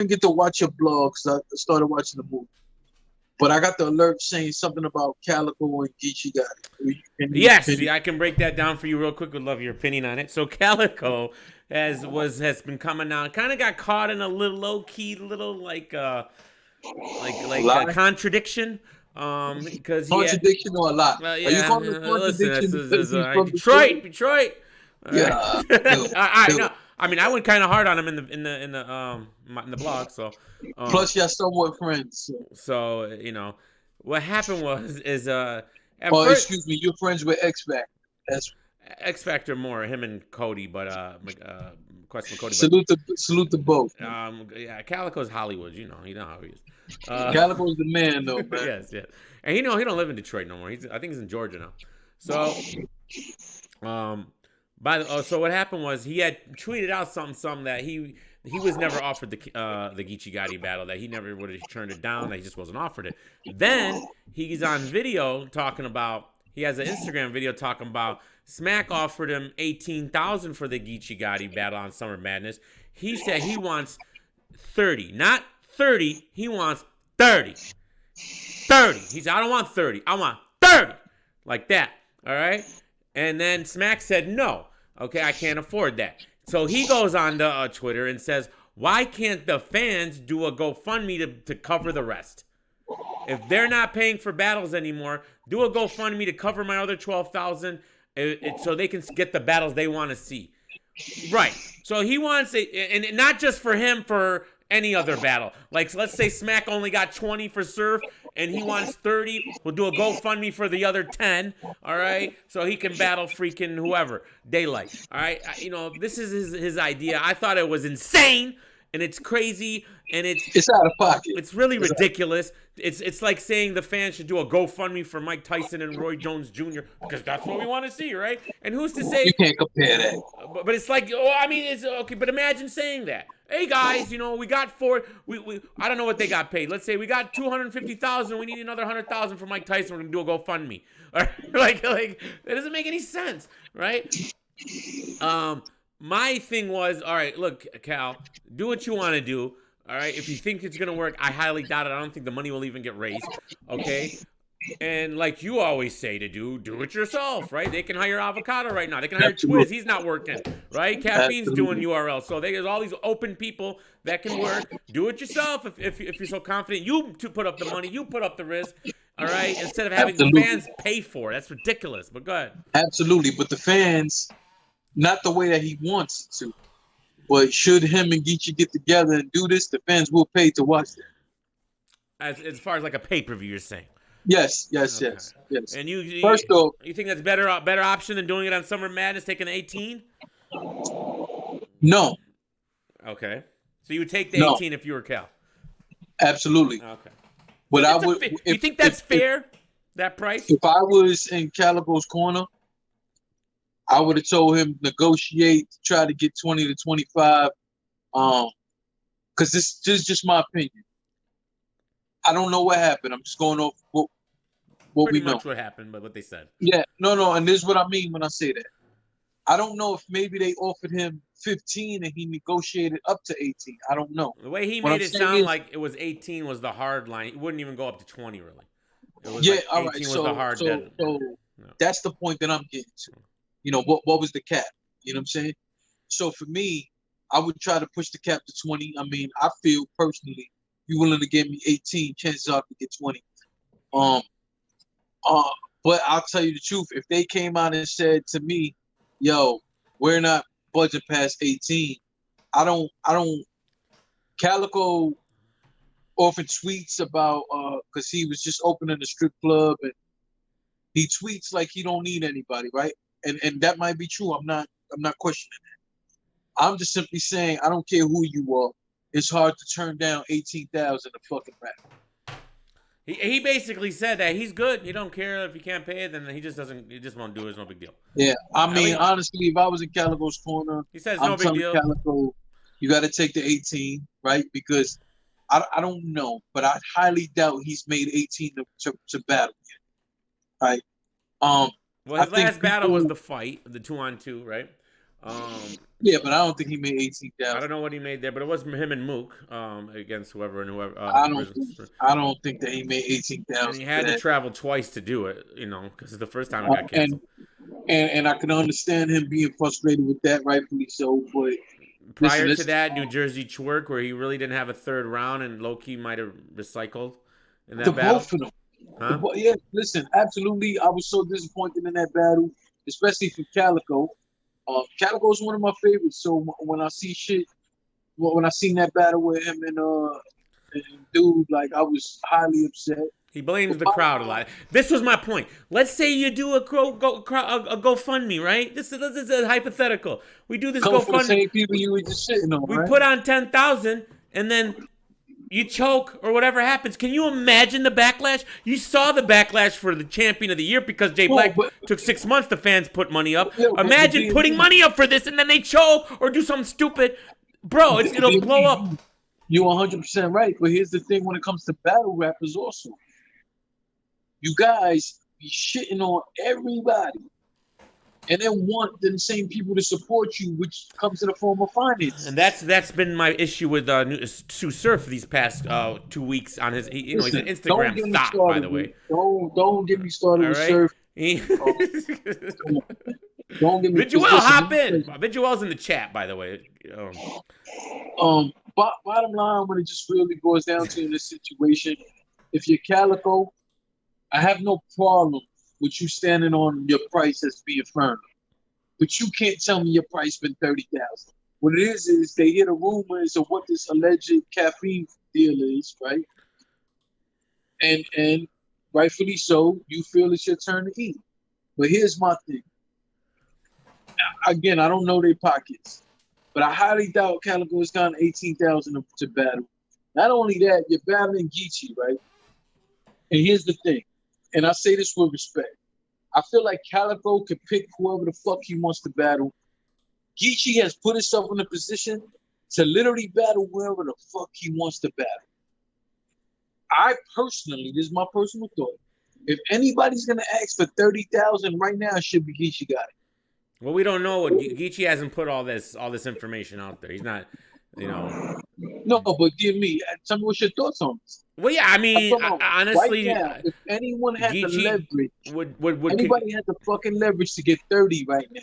didn't get to watch your blog because I started watching the movie. But I got the alert saying something about Calicoe and Geechi Gotti. Yes, Can you, yeah, I can break that down for you real quick. Would love your opinion on it. So Calico has been coming out, kind of got caught in a little low key, little like lie? contradiction, because he had Contradiction or a lie? Are you yeah. calling it Listen, contradiction this because is he's from Detroit? Detroit. All right, Yeah, do it, I do know. it. I mean, I went kind of hard on him in the blog. So um, Plus, you're somewhat friends. So. what happened is at Or first excuse me, you're friends with X Factor. That's X Factor more him and Cody, but question for Cody, but salute to both, man. yeah, Calico's Hollywood, you know how he is. Uh, Calicoe's the man, though, man. yes, yes, and he don't live in Detroit no more. I think he's in Georgia now. So um, so what happened was he had tweeted out something that he was never offered the Geechi Gotti battle, that he never would have turned it down, that he just wasn't offered it. Then he's on video talking about, he has an Instagram video talking about Smack offered him 18,000 for the Geechi Gotti battle on Summer Madness. He said he wants 30, not 30. He wants 30. 30. He said, I don't want 30. I want 30. Like that. All right. And then Smack said, no. Okay, I can't afford that. So he goes on to Twitter and says, why can't the fans do a GoFundMe to cover the rest? If they're not paying for battles anymore, do a GoFundMe to cover my other 12,000 so they can get the battles they want to see. Right. So he wants it, and not just for him, for any other battle. Like, let's say Smack only got 20 for Surf, and he wants 30. We'll do a GoFundMe for the other 10, all right? So he can battle freaking whoever, Daylight, all right? This is his idea. I thought it was insane, and it's crazy, and It's out of pocket. it's really ridiculous. It's like saying the fans should do a GoFundMe for Mike Tyson and Roy Jones Jr. because that's what we want to see, right? And who's to You say? can't compare that. But it's like, oh, I mean, it's okay. But imagine saying that. Hey guys, we got four. We I don't know what they got paid. Let's say we got 250,000. We need another 100,000 for Mike Tyson. We're gonna do a GoFundMe. All right? like that doesn't make any sense, right? My thing was, all right, look, Cal, do what you want to do. All right, if you think it's gonna work, I highly doubt it. I don't think the money will even get raised. Okay, and like you always say to do it yourself, right? They can hire Avocado right now. They can hire Twiz. Absolutely. He's not working, right? Caffeine's doing Absolutely. URL. So there's all these open people that can work. Do it yourself if you're so confident. You to put up the money. You put up the risk. All right, instead of having the Absolutely. fans pay for it. That's ridiculous. But go ahead. Absolutely. But the fans, not the way that he wants it to. But should him and Geechi get together and do this, the fans will pay to watch that. As far as like a pay per view, you're saying. Yes, yes, Okay. yes, yes. And you First off, you think that's better option than doing it on Summer Madness, taking 18? no, Okay. So you would take the no, 18 if you were Cal. absolutely. Okay. So But I that's would, you think that's fair? That price? if I was in Calicoe's corner, I would have told him negotiate, try to get 20 to 25. Because this is just my opinion. I don't know what happened. I'm just going off what Pretty we know. much what happened, but what they said. Yeah, no, and this is what I mean when I say that. I don't know if maybe they offered him 15 and he negotiated up to 18. I don't know. The way he What I'm made it saying sound is, like it was 18 was the hard line. It wouldn't even go up to 20 really. It was yeah, like all right. 18 was the hard dead. So No. that's the point that I'm getting to. What was the cap? You know what I'm saying? So for me, I would try to push the cap to 20. I mean, I feel personally, you're willing to give me 18, chances are I could get 20. Um, uh, but I'll tell you the truth. If they came out and said to me, "Yo, we're not budget past 18," I don't. Calicoe often tweets about because he was just opening a strip club and he tweets like he don't need anybody, right? And that might be true. I'm not questioning that. I'm just simply saying I don't care who you are. It's hard to turn down 18,000 a fucking rap. He basically said that he's good. He don't care if he can't pay it, then he just doesn't. He just won't do it. It's no big deal. Yeah, I At mean, least honestly, if I was in Calicoe's corner, he says I'm no big telling deal. Calicoe, you got to take the 18, right? Because I don't know, but I highly doubt he's made 18 to battle yet, right? Um, Well, I his think last battle was people, the fight, the 2-on-2, right? Yeah, but I don't think he made 18,000. I don't know what he made there, but it was him and Mook against whoever and whoever. I don't think that he made 18,000 And he for had to that. travel twice to do it, because the first time it got And canceled. and I can understand him being frustrated with that, rightfully so. But listen, Prior to that, New Jersey Twerk, where he really didn't have a third round, and Loki might have recycled in the that battle, both of them. huh? Yeah, listen, absolutely. I was so disappointed in that battle, especially for Calicoe. Calicoe is one of my favorites. So when I see shit, when I seen that battle with him and dude, like I was highly upset. He blames But the bottom crowd a line, lot. This was my point. Let's say you do a GoFundMe, right? This is a hypothetical. We do this coming from the GoFundMe. same people We, you were just sitting on, we right? put on 10,000, and then you choke or whatever happens. Can you imagine the backlash? You saw the backlash for the champion of the year because Jay No, Black took 6 months. The fans put money up. yeah, but Imagine putting money up for this and then they choke or do something stupid, bro. It'll blow up. you're 100% right. But here's the thing: when it comes to battle rappers, also, you guys be shitting on everybody, and then want the same people to support you, which comes in the form of And finances. that's been my issue with Sue Surf these past 2 weeks on his. He's an Listen, don't Instagram get me thought, by started the with way. don't get me started All with right. surf. He... Come on, don't get me. Viduel, Listen, hop in. Viduel's in the chat, by the way. bottom line, when it just really boils down to in this situation, if you're Calicoe, I have no problem with you standing on your price as being firm. But you can't tell me your price been 30,000. What it is they hear the rumors of what this alleged caffeine deal is, right? And rightfully so, you feel it's your turn to eat. But here's my thing. Again, I don't know their pockets, but I highly doubt Calicoe has gone 18,000 to battle. Not only that, you're battling Geechi, right? And here's the thing, and I say this with respect. I feel like Calicoe can pick whoever the fuck he wants to battle. Geechi has put himself in a position to literally battle whoever the fuck he wants to battle. I personally, this is my personal thought. If anybody's gonna ask for 30,000 right now, it should be Geechi Gotti. Well, we don't know what Geechi hasn't put all this information out there. He's not, No, but give me, tell me what's your thoughts on this. Well, yeah, I mean, Right honestly, now, if anyone had the Geechi leverage, would anybody had the fucking leverage to get 30 right now.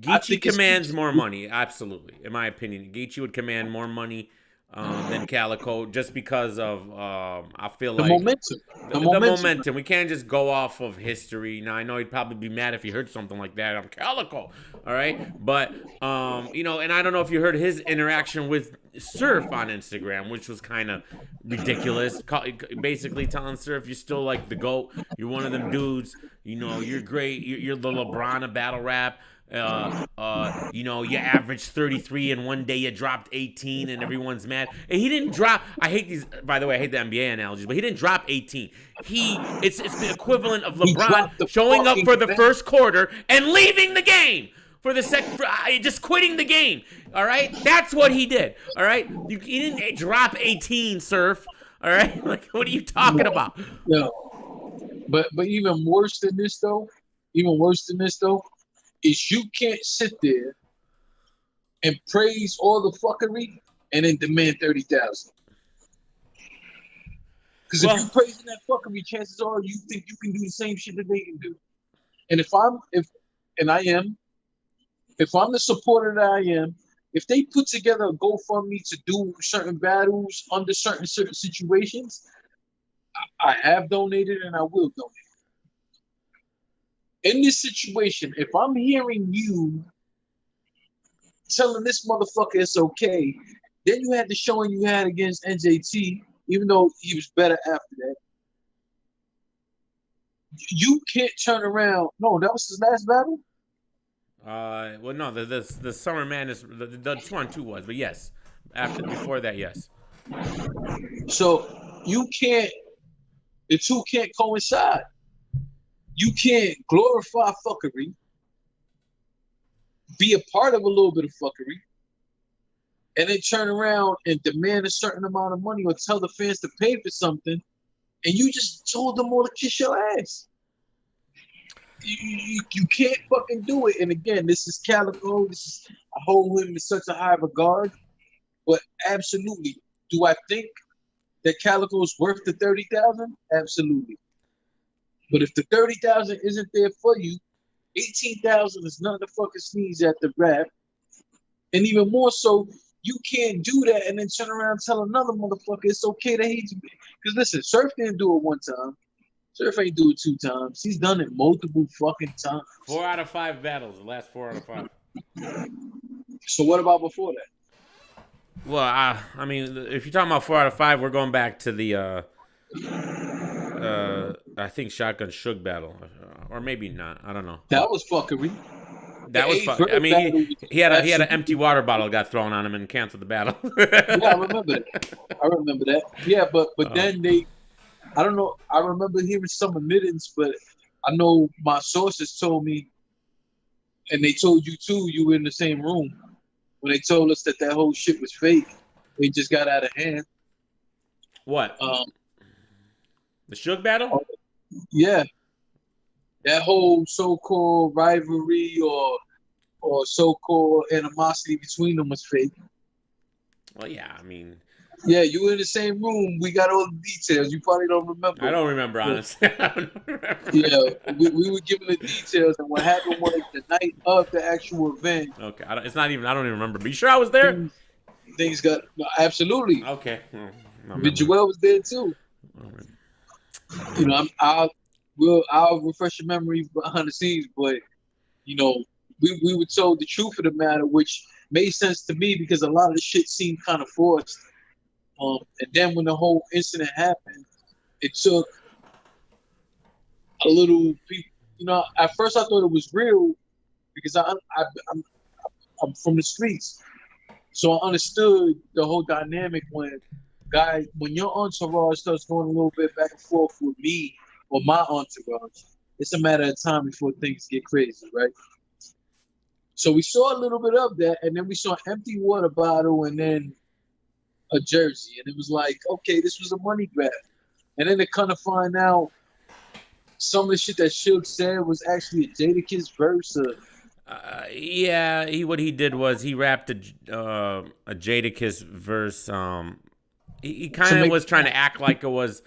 Geechi commands more money, absolutely. In my opinion, Geechi would command more money than Calicoe just because of I feel the like momentum. the momentum. We can't just go off of history. Now I know he'd probably be mad if he heard something like that on Calicoe. All right, but and I don't know if you heard his interaction with Surf on Instagram, which was kind of ridiculous. Basically telling Surf, you're still like the GOAT. You're one of them dudes. You're great. You're the LeBron of battle rap. You averaged 33 and one day you dropped 18 and everyone's mad. And he didn't drop. I hate these. By the way, I hate the NBA analogies, but he didn't drop 18. It's the equivalent of LeBron showing up for the first quarter and leaving the game for the second, just quitting the game. All right, that's what he did. All right, he didn't drop 18, Surf. All right, like what are you talking about? No, but even worse than this though, is you can't sit there and praise all the fuckery and then demand 30,000. Because if you praising that fuckery, chances are you think you can do the same shit that they can do. And if I'm the supporter that I am, if they put together a GoFundMe to do certain battles under certain situations, I have donated and I will donate. In this situation, if I'm hearing you telling this motherfucker it's okay, then you had the showing you had against NJT, even though he was better after that. You can't turn around. No, that was his last battle? Well, no, the Summer Madness, the 2-on-2 was, but yes, before that, yes. So the two can't coincide. You can't glorify fuckery, be a part of a little bit of fuckery, and then turn around and demand a certain amount of money or tell the fans to pay for something, and you just told them all to kiss your ass. You can't fucking do it. And again, this is Calicoe. I hold him in such a high regard. But absolutely, do I think that Calicoe is worth the 30,000? Absolutely. But if the 30,000 isn't there for you, 18,000 is nothing to fucking sneeze at the rap. And even more so, you can't do that and then turn around and tell another motherfucker it's okay to hate you. Because listen, Surf didn't do it one time. Surf ain't do it 2 times. He's done it multiple fucking times. 4 out of 5 battles. The last 4 out of 5. So what about before that? Well, I mean, if you're talking about 4 out of 5, we're going back to the I think Shotgun Suge battle, or maybe not. I don't know. That was fuckery. That was fun. I mean, he had an empty water bottle got thrown on him and canceled the battle. Yeah, I remember that. Yeah, but then I don't know. I remember hearing some admittance, but I know my sources told me, and they told you too. You were in the same room when they told us that whole shit was fake. It just got out of hand. What? The Suge battle? Yeah. That whole so-called rivalry or so-called animosity between them was fake. Well, yeah, I mean... Yeah, you were in the same room. We got all the details. You probably don't remember. I don't remember, honestly. I don't remember. Yeah, we were given the details, and what happened was the night of the actual event. Okay, I don't even remember. But you sure I was there? Things got... No, absolutely. Okay. But Joel was there, too. You know, I'll refresh your memory behind the scenes, but you know, we were told the truth of the matter, which made sense to me because a lot of the shit seemed kind of forced. And then when the whole incident happened, it took a little, you know, at first I thought it was real because I'm from the streets, so I understood the whole dynamic when your entourage starts going a little bit back and forth with me or my entourage, it's a matter of time before things get crazy, right? So we saw a little bit of that, and then we saw an empty water bottle and then a jersey. And it was like, okay, this was a money grab. And then to kind of find out some of the shit that Suge said was actually a Jadakiss verse. Yeah, what he did was he rapped a Jadakiss verse. He kind of was trying to act like it was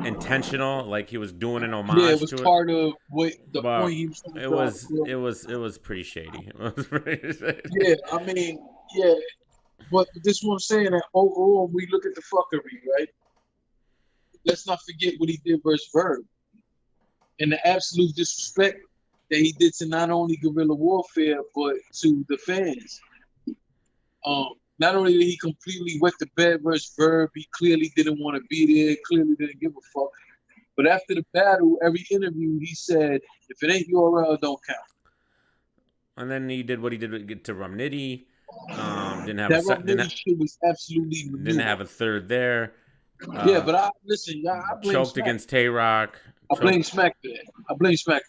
intentional, like he was doing an homage. Yeah, it was part of what the point he was. It was pretty shady. Yeah, I mean, yeah, but this is what I'm saying. That overall, we look at the fuckery, right? Let's not forget what he did versus Verb, and the absolute disrespect that he did to not only guerrilla warfare but to the fans. Not only did he completely wet the bed versus Verb, he clearly didn't want to be there, clearly didn't give a fuck. But after the battle, every interview, he said, if it ain't URL, don't count. And then he did what he did to Rum Nitty. Shit was absolutely renewed. Didn't have a third there. Yeah, but I blame choked Smack. Against Tay-Rock. I blame Smack for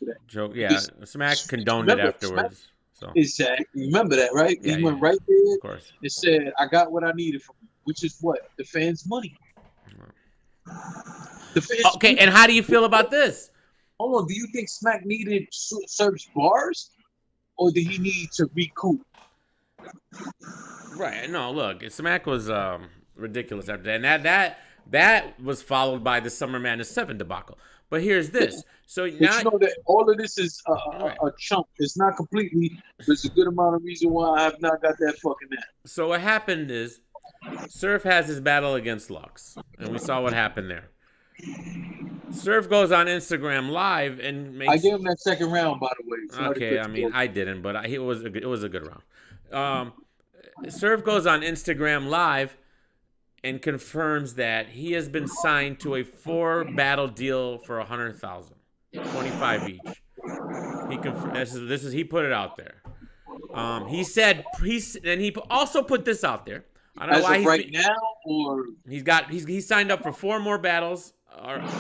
that. Yeah, Smack condoned it afterwards. Smack, so. Exactly. Remember that, right? Yeah, he went right there. Of course. And said, I got what I needed from you, which is what? The fans' money. The fans' okay, money. And how do you feel about this? Hold on. Do you think Smack needed Surf's bars? Or did he need to recoup? Right. No, look, Smack was ridiculous after that. And that was followed by the Summer Madness 7 debacle. But here's this. So now you know that all of this is a chunk. It's not completely. There's a good amount of reason why I have not got that fucking net. So what happened is Surf has his battle against Lux. And we saw what happened there. Surf goes on Instagram Live and makes... I gave him that second round, by the way. So okay, I mean, I didn't, but it was a good round. Surf goes on Instagram Live and confirms that he has been signed to a 4-battle deal for $100,000, 25 each. He put it out there. He said he also put this out there. I don't know why he's now, or he's signed up for 4 more battles.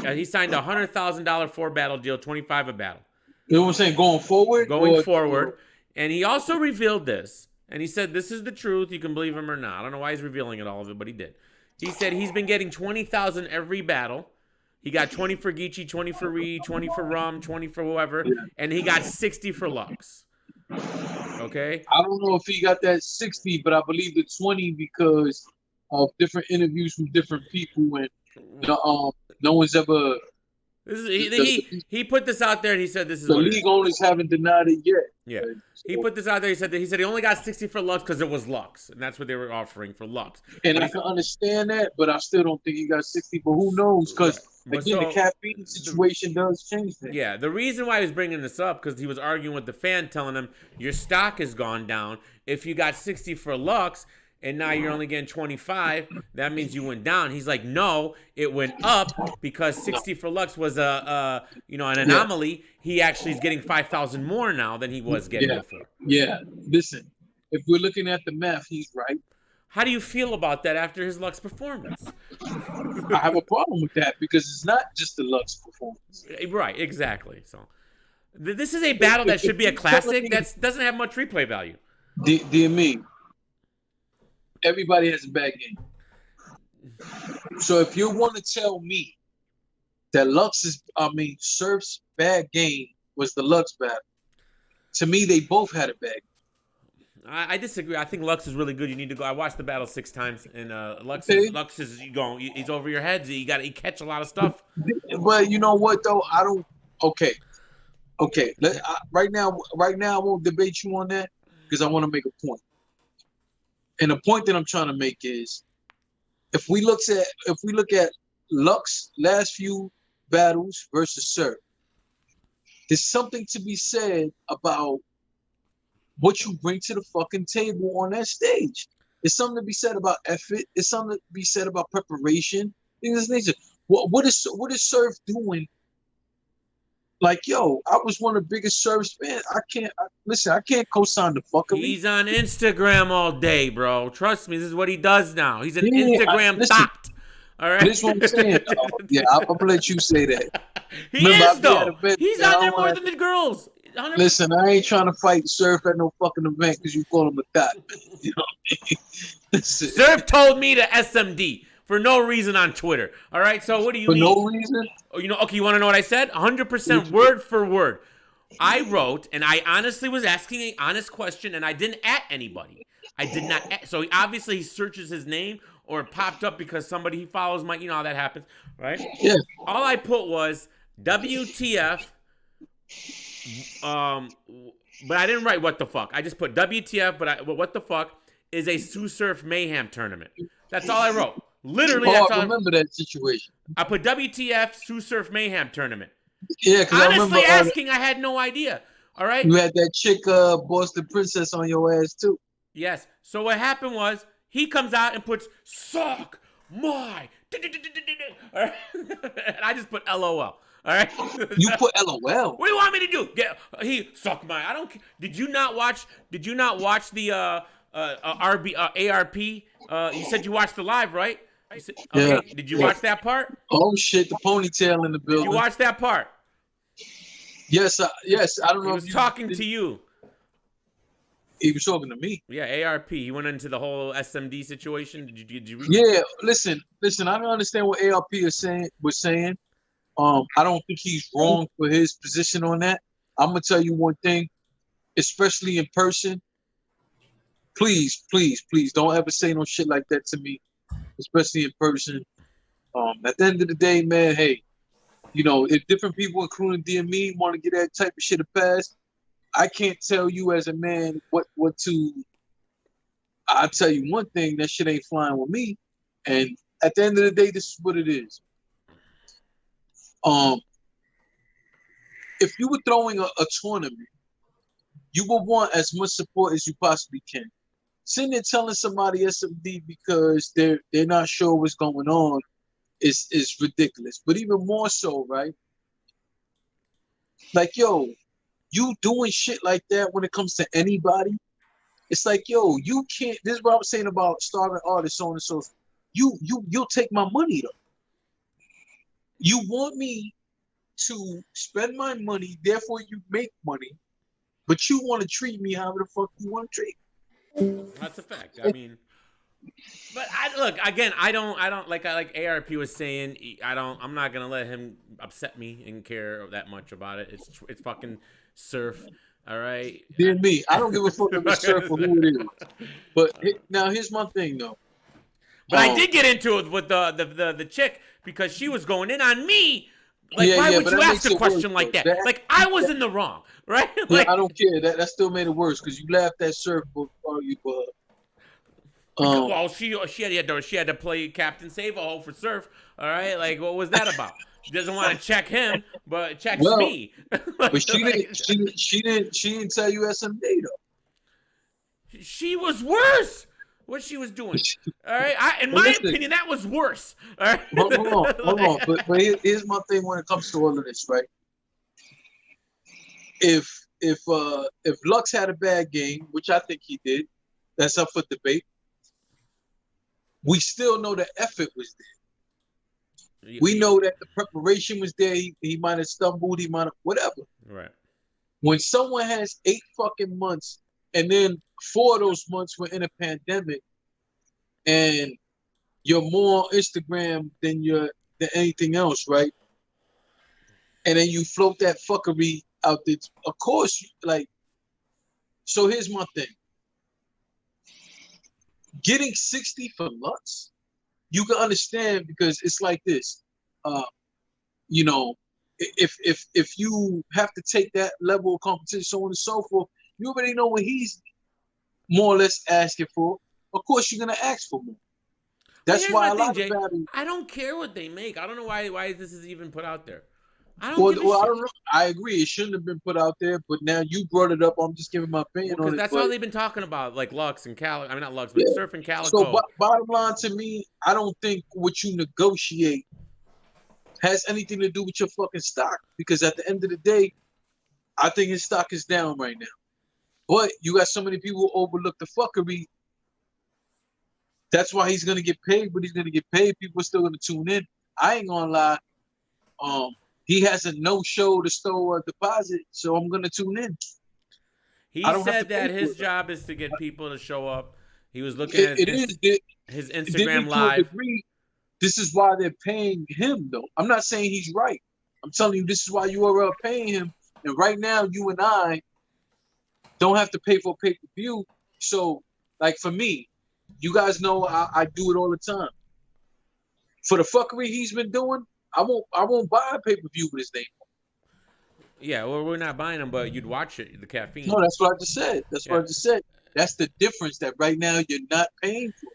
He signed a $100,000 4-battle deal, 25 a battle. You know what I'm saying? Going forward. And he also revealed this. And he said, this is the truth. You can believe him or not. I don't know why he's revealing all of it, but he did. He said he's been getting $20,000 every battle. He got 20 for Geechi, 20 for Reed, 20 for Rum, 20 for whoever, Yeah. and he got 60 for Lux. Okay? I don't know if he got that 60, but I believe the 20 because of different interviews from different people, and no one's ever This is the he put this out there and he said this is the what it league is. owners haven't denied it yet. Yeah. So, He put this out there. He said he only got 60 for Lux because it was Lux, and that's what they were offering for Lux. and But I can understand that, but I still don't think he got 60. But who knows? Because again, the caffeine situation does change things. Yeah, the reason why he was bringing this up because he was arguing with the fan, telling him your stock has gone down. If you got 60 for Lux and now you're only getting 25, that means you went down. He's like, no, it went up because 60 for Lux was an anomaly. He actually is getting 5,000 more now than he was getting before. Yeah, listen, if we're looking at the math, he's right. How do you feel about that after his Lux performance? I have a problem with that because it's not just the Lux performance. Right, exactly. So this is a battle that should be a classic that doesn't have much replay value. Dear me, everybody has a bad game. So if you want to tell me that Surf's bad game was the Lux battle, to me they both had a bad game. I disagree. I think Lux is really good. You need to go. I watched the battle 6 times, and Lux is going. He's over your heads. He catch a lot of stuff. But you know what though? I don't. Okay. Right now, I won't debate you on that because I want to make a point. And the point that I'm trying to make is, if we look at Lux last few battles versus Surf, there's something to be said about what you bring to the fucking table on that stage. There's something to be said about effort. There's something to be said about preparation. Things of this nature. What is Surf doing? Like, yo, I was one of the biggest Surf's fans. I can't co-sign the fucking. He's on Instagram all day, bro. Trust me, this is what he does now. He's an Instagram thought. All right. This is what I'm saying. I'm gonna let you say that. He is though. He's on there more than the girls. 100%. Listen, I ain't trying to fight Surf at no fucking event because you call him a thot. You know what I mean? Surf told me to SMD for no reason on Twitter. All right, so what do you mean? For no reason? Oh, okay, you want to know what I said? 100% word for word. I wrote, and I honestly was asking an honest question, and I didn't at anybody. I did not at, so obviously he searches his name or it popped up because somebody he follows might, how that happens, right? Yeah. All I put was WTF, but I didn't write what the fuck. I just put WTF, but what the fuck is a Sue Surf Mayhem tournament. That's all I wrote. Literally, that's all I remember that situation. I put WTF Sue Surf Mayhem tournament. Yeah, because I remember asking, I had no idea. All right. You had that chick, Boston Princess, on your ass too. Yes. So what happened was he comes out and puts "suck my," all right? And I just put LOL. All right. You put LOL. What do you want me to do? He suck my. I don't. Did you not watch the ARP? You said you watched the live, right? Okay. Yeah. Did you watch that part? Oh shit! The ponytail in the building. Did you watch that part? Yes. Yes. I don't know. He was talking to you. He was talking to me. Yeah, ARP. He went into the whole SMD situation. Did you read Yeah. Listen. I don't understand what ARP was saying. I don't think he's wrong for his position on that. I'm gonna tell you one thing, especially in person. Please don't ever say no shit like that to me, especially in person. At the end of the day, man, hey, if different people, including DME, want to get that type of shit a pass, I can't tell you as a man what to. I'll tell you one thing, that shit ain't flying with me. And at the end of the day, this is what it is. If you were throwing a tournament, you will want as much support as you possibly can. Sitting there telling somebody SMD because they're not sure what's going on is ridiculous. But even more so, right? Like, yo, you doing shit like that when it comes to anybody, it's like, yo, you can't. This is what I was saying about starving artists, so on and so forth. You'll take my money though. You want me to spend my money, therefore you make money, but you want to treat me however the fuck you want to treat me. That's a fact. I mean, But I look again. I don't like ARP was saying. I'm not gonna let him upset me and care that much about it. It's fucking surf. All right. Dear me, I don't give a fuck if it's surf or who it is. But now here's my thing though. But I did get into it with the chick because she was going in on me. Like, Yeah, why yeah, would but you that ask makes a it worse question like though. that? Like, I was in the wrong, right? Yeah, Like, I don't care. That still made it worse because you laughed at surf for you, but because well, she had to play Captain Save a Hole for surf. All right, like what was that about? She doesn't want to check him, but checks well, me. but she didn't. Like, She didn't tell you SMD though. she was worse. What she was doing. All right, in But my listen, opinion, that was worse. All right, hold on. like, But here's my thing when it comes to all of this, right? If Lux had a bad game, which I think he did, that's up for debate. We still know the effort was there. We know that the preparation was there. He might have stumbled, he might have whatever. right. When someone has 8 fucking months and then 4 of those months were in a pandemic and you're more on Instagram than anything else, right? And then you float that fuckery out there. Of course, like, so here's my thing. Getting 60 for Lux, you can understand because it's like this. Uh, you know, if you have to take that level of competition, so on and so forth, you already know what he's more or less asking for. Of course, you're gonna ask for more. But That's here's why my a thing, lot of Jay. battles. I don't care what they make. I don't know why this is even put out there. I don't Well, give a well, I shit. don't know. I agree. It shouldn't have been put out there, but now you brought it up. I'm just giving my Well, opinion because on it. that's But all they've been talking about, like Lux and Cal. I mean, not Lux, but yeah. Surf and So, Calicoe. bottom line to me, I don't think what you negotiate has anything to do with your fucking stock because at the end of the day, I think his stock is down right now. But you got so many people who overlook the fuckery. That's why he's gonna get paid, but he's gonna get paid. People are still gonna tune in. I ain't gonna lie. Um, he has a no-show to store a deposit, so I'm gonna tune in. I He don't have to said pay that for his it. job is to get people to show up. He was looking It, at it is. It, his then Instagram to a live. degree, this is why they're paying him, though. I'm not saying he's right. I'm telling you, this is why you are paying him. And right now, you and I don't have to pay for pay-per-view. So, like for me, you guys know I do it all the time. For the fuckery he's been doing, I won't buy a pay-per-view with his name. Yeah, well, we're not buying them, but you'd watch it. The No, caffeine. that's what I just said. That's what Yeah. I just said. That's the difference that right now you're not paying for.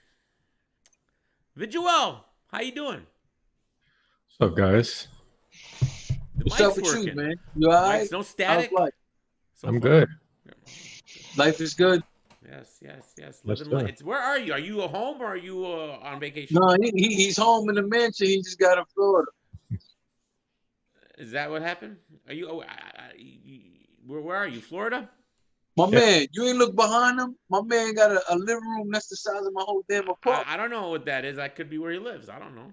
Viduel, how you doing? What's up, guys? The What's up mic's with you, working. man? You all right? Mic's no How's static life? so I'm far. good. Life is good. Yes. Yes, Living sir. life. Where are you? Are you at home or are you on vacation? No, he's home in the mansion. He just got in Florida. Is that what happened? Are you? Where are you? Florida? My Yeah. man, you ain't look behind him. My man got a living room that's the size of my whole damn apartment. I don't know what that is. That could be where he lives. I don't know.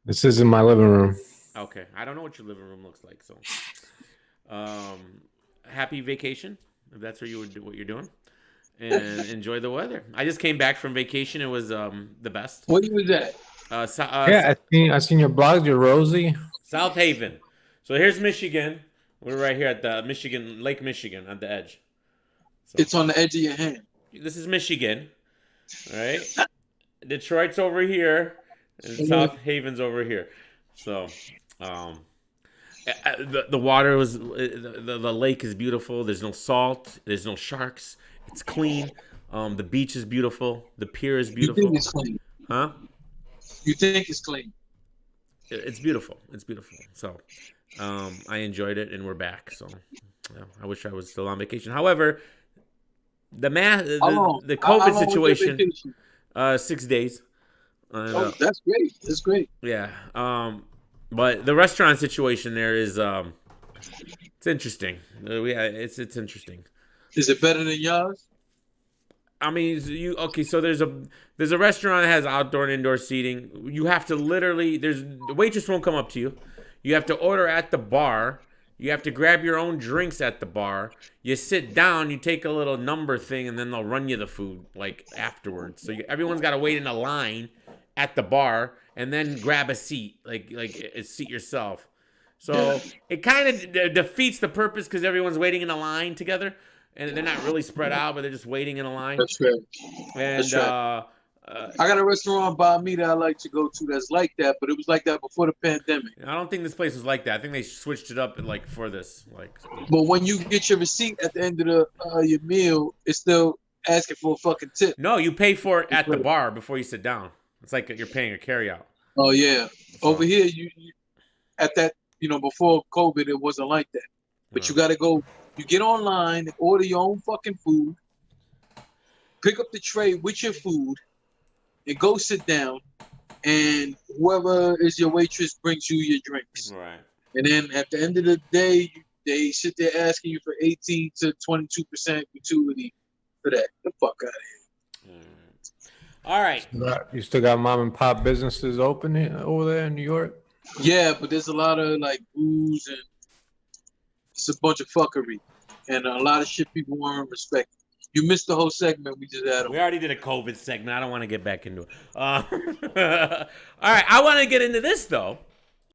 This is in my living room. Okay, I don't know what your living room looks like. So, happy vacation if that's where you would do what you're doing, and enjoy the weather. I just came back from vacation. It was the best. Where you was at? Yeah, I seen your blogs. You're Rosie. South Haven. So here's Michigan. We're right here at the Lake Michigan, at the edge. So It's on the edge of your hand. this is Michigan, all right? Detroit's over here, and Mhm. South Haven's over here. So, the water was the lake is beautiful. There's no salt. There's no sharks. It's clean. The beach is beautiful. The pier is You beautiful. think it's clean? Huh? You think it's clean? It's beautiful. It's beautiful. So, I enjoyed it, and we're back. So, yeah, I wish I was still on vacation. However, the How long? the How COVID long was your situation, vacation? 6 days. And, Oh, that's great. That's great. yeah. But the restaurant situation there is it's interesting. It's interesting. Is it better than yours? I mean, so there's a restaurant that has outdoor and indoor seating. You have to literally the waitress won't come up to you. You have to order at the bar You have to grab your own drinks at the bar. You sit down, you take a little number thing, and then they'll run you the food like afterwards. So everyone's got to wait in a line at the bar and then grab a seat, like seat yourself. So it kind of defeats the purpose because everyone's waiting in a line together, and they're not really spread out, but they're just waiting in a line. That's right. And That's right. I got a restaurant by me that I like to go to that's like that, but it was like that before the pandemic. I don't think this place was like that. I think they switched it up like for this. But when you get your receipt at the end of your meal, it's still asking for a fucking tip. No, you pay for it at the bar before you sit down. It's like you're paying a carryout. Oh yeah, so, over here you at that before COVID it wasn't like that. But you got to go. You get online, order your own fucking food, pick up the tray with your food. And go sit down, and whoever is your waitress brings you your drinks. Right. And then at the end of the day, they sit there asking you for 18 to 22% gratuity for that. Get the fuck out of here. All right. You still got mom and pop businesses open over there in New York? Yeah, but there's a lot of like booze and it's a bunch of fuckery and a lot of shit people weren't respecting. You missed the whole segment we just had. We already did a COVID segment. I don't want to get back into it. All right. I want to get into this, though.